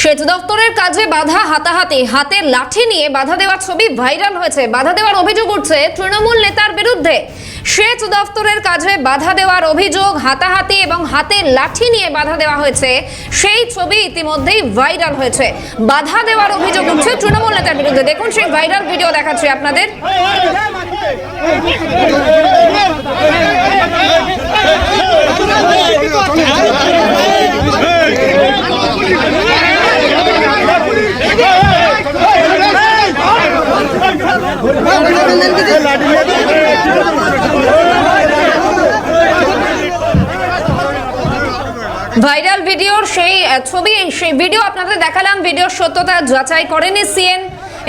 সেচ দপ্তরের কাজে বাধা হাতাহাতি, হাতে লাঠি নিয়ে বাধা দেওয়ার ছবি ভাইরাল হয়েছে। বাধা দেওয়ার অভিযোগ উঠছে তৃণমূল নেতার বিরুদ্ধে। সেচ দপ্তরের কাজে বাধা দেওয়ার অভিযোগ, হাতাহাতি এবং হাতে লাঠি নিয়ে বাধা দেওয়া হয়েছে, সেই ছবি ইতিমধ্যেই ভাইরাল হয়েছে। বাধা দেওয়ার অভিযোগ উঠছে তৃণমূল নেতার বিরুদ্ধে। দেখুন সেই ভাইরাল ভিডিও দেখাচ্ছি আপনাদের। ভাইরাল ভিডিওর সেই ছবি, সেই ভিডিও আপনাদের দেখালাম। ভিডিওর সত্যতা যাচাই করেনি সিএন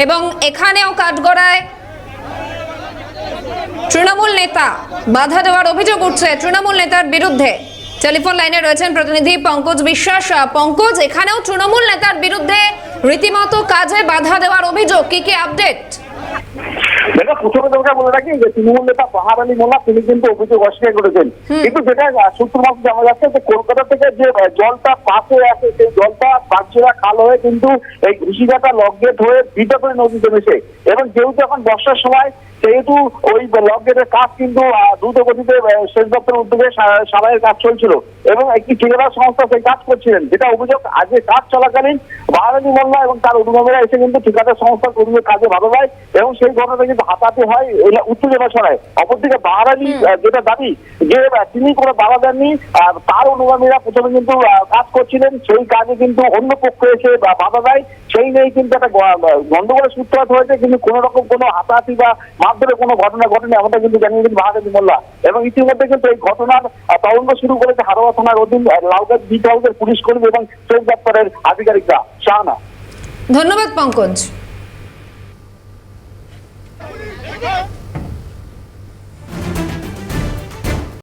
এবং এখানেও কাঠগড়ায় তৃণমূল নেতা, বাধা দেওয়ার অভিযোগ উঠছে তৃণমূল নেতার বিরুদ্ধে। টেলিফোন লাইনে রয়েছেন প্রতিনিধি পঙ্কজ বিশ্বাস। পঙ্কজ, এখানেও তৃণমূল নেতার বিরুদ্ধে রীতিমতো কাজে বাধা দেওয়ার অভিযোগ, কি আপডেট? যেটা প্রথমে তোমাকে বলে রাখি যে তৃণমূল নেতা বাহার আলী মোল্লা তিনি কিন্তু অভিযোগ অস্বীকার করেছেন, কিন্তু যেটা সূত্র মাত্র জানা যাচ্ছে যে কলকাতা থেকে যে জলটা পাশে আছে সেই জলটা বাগচিরা খাল হয়ে কিন্তু এই ঘুষিঘাটা লকগেট হয়ে বিটাপুরি নদীতে মেশে, এবং যেহেতু এখন বর্ষার সময় সেহেতু ওই লকগেটের কাজ কিন্তু দ্রুত গতিতে সেচ দপ্তরের উদ্যোগে সারাইয়ের কাজ চলছিল এবং একটি ঠিকাদার সংস্থা সেই কাজ করছিলেন। যেটা অভিযোগ, আজকে কাজ চলাকালীন বাহার আলী মোল্লা এবং তার অনুগামীরা এসে কিন্তু ঠিকাদার সংস্থার কর্মীদের কাজে বাধা দেয় এবং সেই ঘটনাটা কিন্তু হাতাহাতি হয়, উত্তেজনা ছড়ায়। অপরদিকে বাহার আলী যেটা দাবি যে তিনি কোনো বাধা দেননি, তার অনুগামীরা প্রথমে কিন্তু কাজ করছিলেন, সেই কাজে কিন্তু অন্য পক্ষ এসে বাধা দেয়, সেই নিয়েই কিন্তু একটা গন্ডগোলের সূত্রপাত হয়েছে, কিন্তু কোন রকম কোনো হাতাহাতি বা মারধরে কোনো ঘটনা ঘটেনি এমনটা কিন্তু জানিয়েছেন বাহার আলী মোল্লা। এবং ইতিমধ্যে কিন্তু এই ঘটনার তদন্ত শুরু করেছে হারোয়া থানার অধীন লাউগাছ বিট হাউসের পুলিশ কর্মী এবং সেচ দপ্তরের আধিকারিকরা। শাহানা, ধন্যবাদ পঙ্কজ।